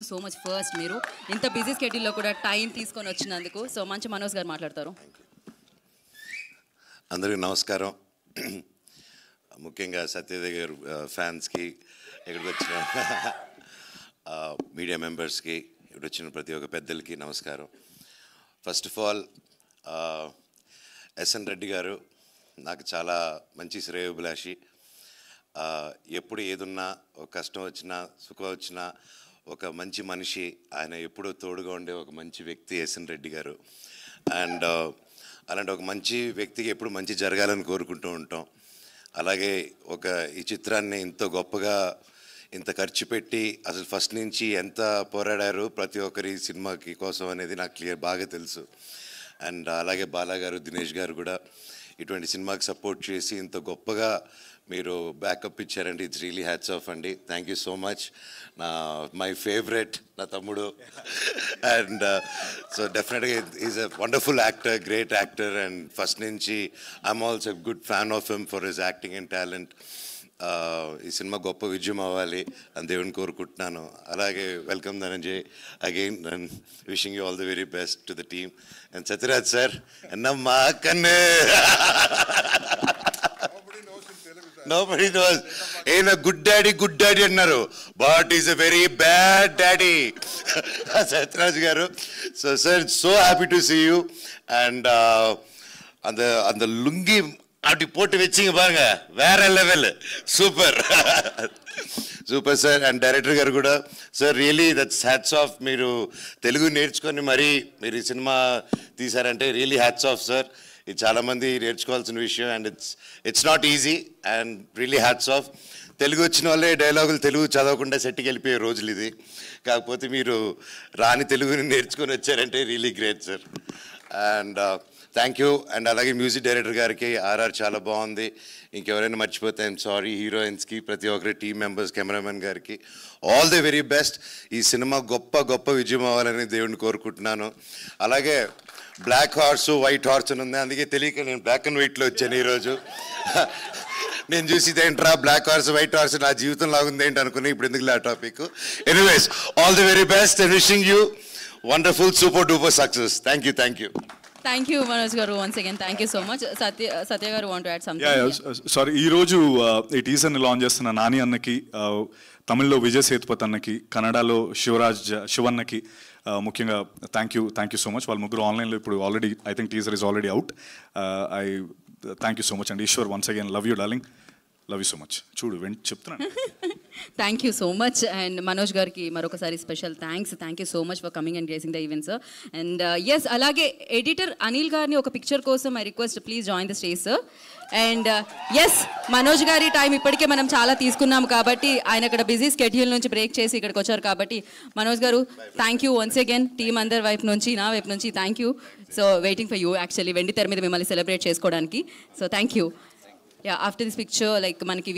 So much first మీరు ఇంత busy స్కెడ్యూల్లో కూడా టైం తీసుకొని వచ్చినందుకు. సో మంచి మనోజ్ గారు మాట్లాడతారు. అందరికీ నమస్కారం. ముఖ్యంగా సత్యదేవ్ గారు ఫ్యాన్స్కి, ఇక్కడికి వచ్చిన మీడియా మెంబర్స్కి, ఇక్కడ వచ్చిన ప్రతి ఒక్క పెద్దలకి నమస్కారం. First of all S N Reddy గారు నాకు చాలా మంచి శ్రేయోభిలాషి. ఎప్పుడు ఏదున్నా, ఒక కష్టం వచ్చినా, సుఖం వచ్చినా ఒక మంచి మనిషి. ఆయన ఎప్పుడూ తోడుగా ఉండే ఒక మంచి వ్యక్తి ఎస్ఎన్ రెడ్డి గారు. అండ్ అలాంటి ఒక మంచి వ్యక్తికి ఎప్పుడు మంచి జరగాలని కోరుకుంటూ ఉంటాం. అలాగే ఈ చిత్రాన్ని ఇంత గొప్పగా ఇంత ఖర్చు పెట్టి అసలు ఫస్ట్ నుంచి ఎంత పోరాడారు ప్రతి ఒక్కరి సినిమాకి కోసం అనేది నాకు బాగా తెలుసు. అండ్ అలాగే బాలా గారు, దినేష్ గారు కూడా ఇటువంటి సినిమాకి సపోర్ట్ చేసి ఇంత గొప్పగా మీరు బ్యాకప్ ఇచ్చారండి. ఇట్స్ రియలీ హ్యాట్స్ ఆఫ్ అండి. Thank you so much. My favourite నా తమ్ముడు. అండ్ సో డెఫినెట్గా is a wonderful actor, great actor. And first నుంచి I'm also good fan of him for his acting and talent. ఈ cinema గొప్ప విజయం అవ్వాలి అని దేవుని కోరుకుంటున్నాను. అలాగే welcome Dhananjay again, and wishing you all the very best to the team. And Sathyaraj sir, అన్నమ్మా కన్ను nobody knows. Ain't a good daddy అన్నారు, but he's a very bad daddy. Sathyaraj గారు, so sir, so happy to see you. And அந்த లుంగి அப்படி போட்டு வச்சிங்க பாருங்க, வேற level, super super sir. And director గారు కూడా, sir really that's hats off. మీరు తెలుగు నేర్చుకొని మరీ మీరు ఈ సినిమా తీశారంటే రియలీ హ్యాట్స్ ఆఫ్ సార్. ఇది చాలామంది నేర్చుకోవాల్సిన విషయం. And it's not easy. And really hats off. Telugu వచ్చిన వాళ్ళే డైలాగులు తెలుగు చదవకుండా సెట్కి వెళ్ళిపోయే రోజులు ఇది. కాకపోతే మీరు రాని తెలుగుని నేర్చుకొని వచ్చారంటే really great sir. And thank you. And అలాగే మ్యూజిక్ డైరెక్టర్ గారికి, ఆర్ఆర్ చాలా బాగుంది. ఇంకెవరైనా మర్చిపోతే ఐఎమ్ సారీ. హీరోయిన్స్కి, ప్రతి ఒక్కరి టీమ్ మెంబర్స్, కెమెరామెన్ గారికి ఆల్ ది వెరీ బెస్ట్. ఈ సినిమా గొప్ప విజయం అవ్వాలని దేవుడిని కోరుకుంటున్నాను. అలాగే బ్లాక్ హార్స్, వైట్ హార్స్ అని ఉంది, అందుకే తెలియక నేను బ్లాక్ అండ్ వైట్లో వచ్చాను ఈరోజు. నేను చూసి ఏంట్రా బ్లాక్ హార్స్, వైట్ హార్స్, నా జీవితం లాగుంది ఏంటి అనుకుని, ఇప్పుడు ఎందుకు ఆ topic. Anyways, all the very best and wishing you wonderful super duper success. Thank you. Thank you Manoj గారు. Once again thank you so much. Satya గారు want to add something? Sorry, ఈరోజు ఈ టీజర్ని లాంచ్ చేస్తున్న నాని అన్నకి, తమిళ్లో విజయ్ సేతుపతి అన్నకి, కన్నడలో శివన్నకి ముఖ్యంగా థ్యాంక్ యూ సో మచ్. వాళ్ళ ముగ్గురు ఆన్లైన్లో ఇప్పుడు already, I think teaser is already out. Thank you so much and Eshwar, once again love you darling, love you so much. చూడు చెప్తున్నాను. Thank you so much. And Manoj గారికి మరొకసారి special thanks. Thank you so much for coming and gracing the event sir. And yes, అలాగే editor Anil గారిని ఒక picture కోసం I request, please join the stage sir. And yes, Manoj గారి time ఇప్పటికే మనం చాలా తీసుకున్నాం కాబట్టి, ఆయన ఇక్కడ బిజీ స్కెడ్యూల్ నుంచి బ్రేక్ చేసి ఇక్కడికి వచ్చారు కాబట్టి, మనోజ్ గారు thank you once again. Team అందరి వైపు నుంచి, నా వైపు నుంచి thank you. So waiting for you actually, వెండి తెర మీద మిమ్మల్ని సెలబ్రేట్ చేసుకోవడానికి. So thank you. Yeah, after this picture like మనకి